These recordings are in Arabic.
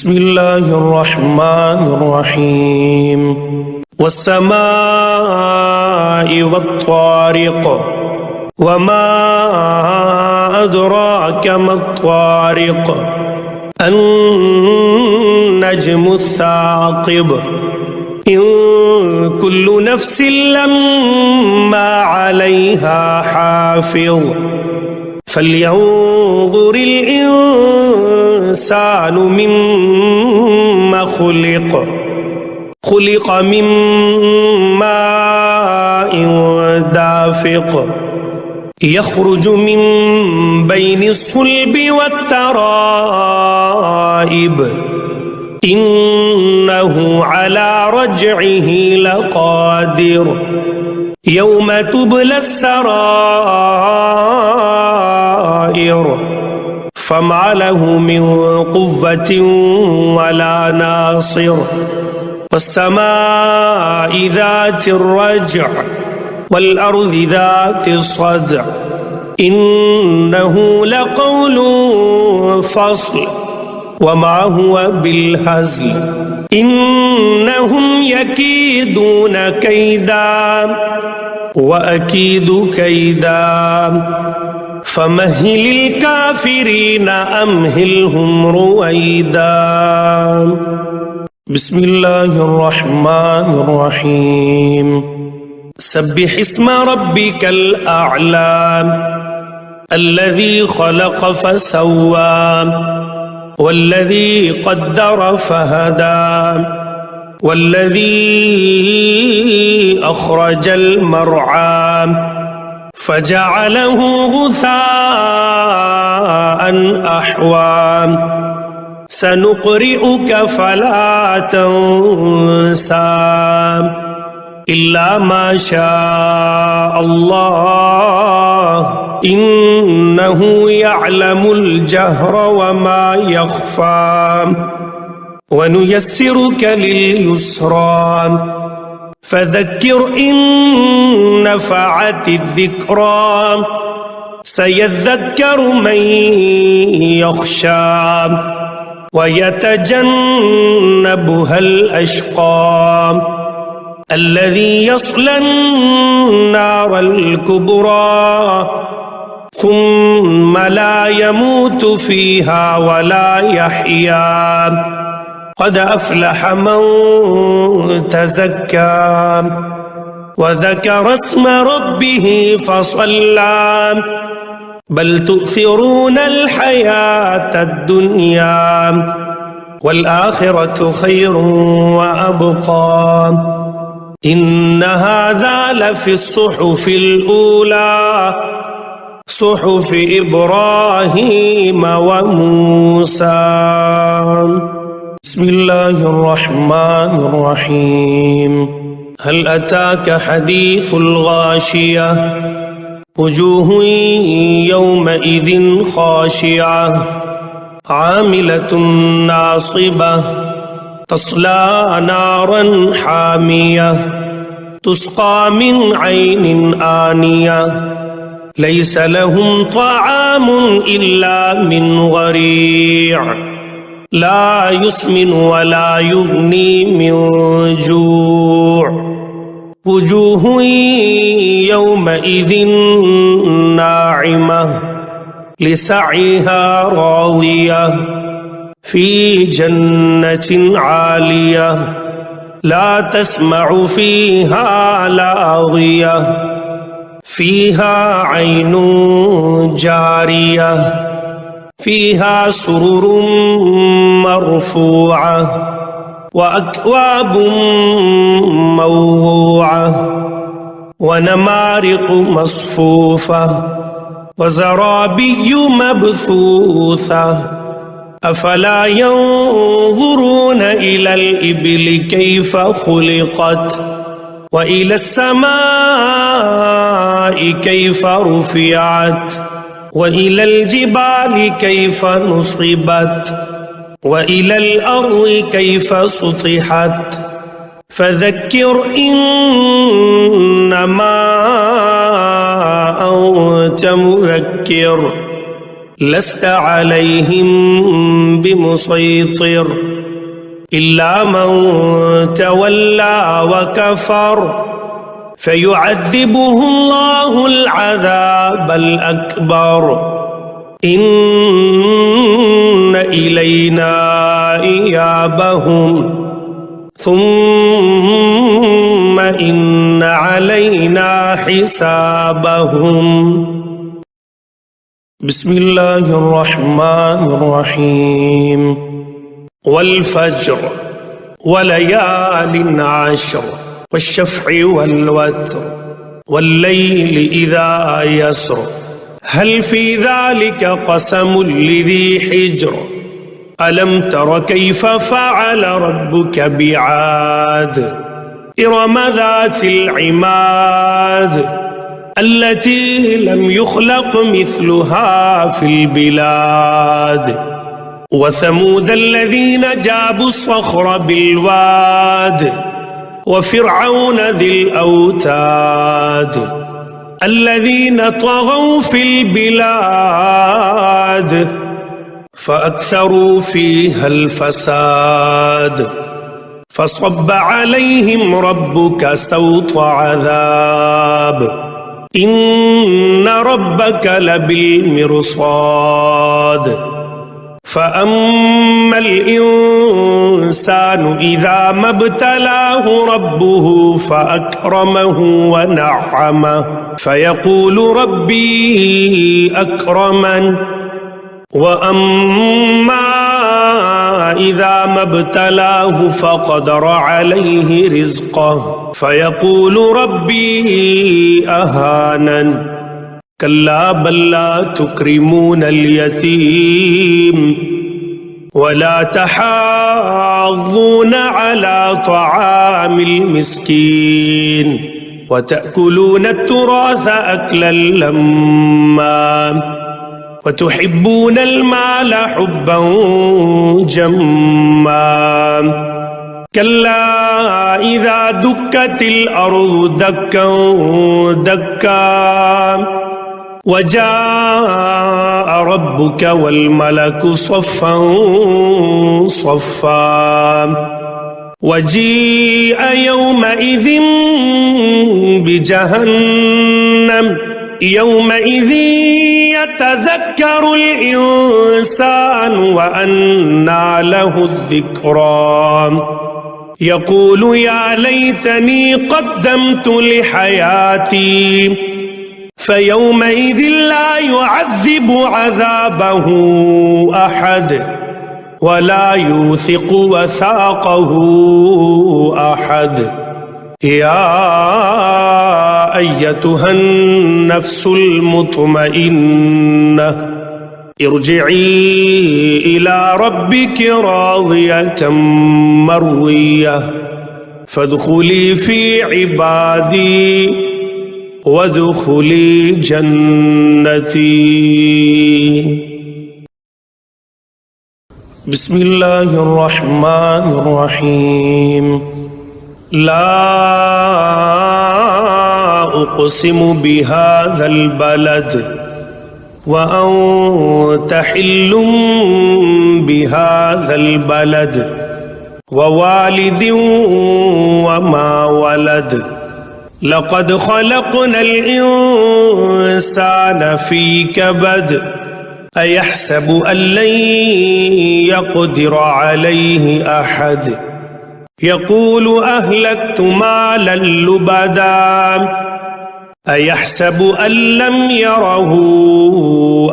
بسم الله الرحمن الرحيم والسماء والطارق وما أدراك ما الطارق النجم الثاقب إن كل نفس لما عليها حافظ فلينظر الإنسان مما خلق من ماء دافق يخرج من بين الصلب والترائب إنه على رجعه لقادر يوم تبلى السرائر فما له من قوة ولا ناصر والسماء ذات الرجع والأرض ذات الصدع إنه لقول فصل وما هو بالهزل إنهم يكيدون كيدا وأكيد كيدا فمهل الكافرين أمهلهم رويدا بسم الله الرحمن الرحيم سبح اسم ربك الأعلى الذي خلق فسوى والذي قدر فهدى والذي أخرج المرعى فجعله غثاء أحوى سنقرئك فلا تنسى إلا ما شاء الله إنه يعلم الجهر وما يخفى ونيسرك لليسرى فذكر إن نفعت الذكرى سيذكر من يخشى ويتجنبها الأشقى الذي يصلى النار الكبرى ثم لا يموت فيها ولا يحيا قد أفلح من تزكى وذكر اسم ربه فصلى بل تؤثرون الحياة الدنيا والآخرة خير وأبقى إن هذا لفي الصحف الأولى صحف إبراهيم وموسى بسم الله الرحمن الرحيم هل أتاك حديث الغاشية وجوه يومئذ خاشعة عاملة ناصبة تصلى نارا حامية تسقى من عين آنية ليس لهم طعام إلا من ضريع لا يسمن ولا يغني من جوع وجوه يومئذ ناعمة لسعيها راضية في جنة عالية لا تسمع فيها لاغية فيها عين جارية فيها سرر مرفوعة وأكواب موضوعة ونمارق مصفوفة وزرابي مبثوثة أفلا ينظرون إلى الإبل كيف خلقت وإلى السماء كيف رفعت وإلى الجبال كيف نصبت وإلى الأرض كيف سطحت فذكر إنما أنت مذكر لست عليهم بمسيطر إلا من تولى وكفر فيعذبه الله العذاب الأكبر إن إلينا إيابهم ثم إن علينا حسابهم. بسم الله الرحمن الرحيم. والفجر وليال عشر والشفع والوتر والليل إذا يسر هل في ذلك قسم لذي حجر ألم تر كيف فعل ربك بعاد إرم ذات العماد التي لم يخلق مثلها في البلاد وثمود الذين جابوا الصخر بالواد وفرعون ذي الأوتاد الذين طغوا في البلاد فأكثروا فيها الفساد فصب عليهم ربك سوط عذاب إن ربك لبالمرصاد فأما الإنسان إذا ما ابتلاه ربه فأكرمه ونعمه فيقول ربي أكرمن وأما إذا ما ابتلاه فقدر عليه رزقه فيقول ربي أهانن كلا بل لا تكرمون اليتيم ولا تحاضون على طعام المسكين وتأكلون التراث أكلا لما وتحبون المال حبا جما كلا إذا دكت الأرض دكا دكا وجاء ربك والملك صفا صفا وجيء يومئذ بجهنم يومئذ يتذكر الإنسان وأنى له الذكرى يقول يا ليتني قدمت لحياتي فيومئذ لا يعذب عذابه أحد ولا يوثق وثاقه أحد يا أيتها النفس المطمئنة ارجعي إلى ربك راضية مرضية فادخلي في عبادي وادخلي جنتي. بسم الله الرحمن الرحيم. لا أقسم بهذا البلد وأنت حل بهذا البلد ووالد وما ولد لقد خلقنا الإنسان في كبد أيحسب أن لن يقدر عليه أحد يقول أهلكت مالا لبدا أيحسب أن لم يره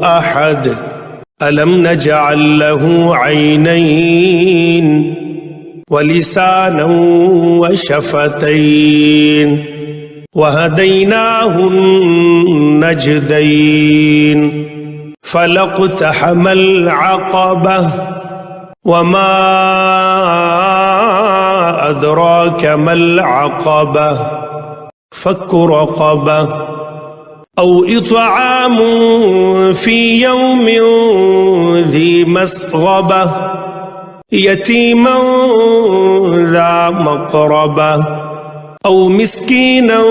أحد ألم نجعل له عينين ولسانا وشفتين وهديناه النجدين فلاقتحم العقبة وما أدراك ما العقبة فك رقبة أو إطعام في يوم ذي مسغبة يتيما ذا مقربة أو مسكينا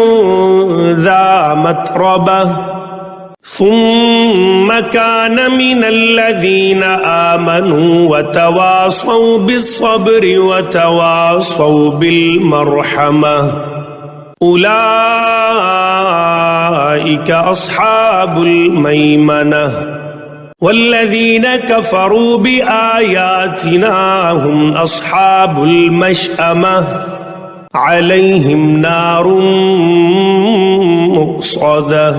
ذا متربة ثم كان من الذين آمنوا وتواصوا بالصبر وتواصوا بالمرحمة أولئك أصحاب الميمنة والذين كفروا بآياتنا هم أصحاب المشأمة عليهم نار مؤصدة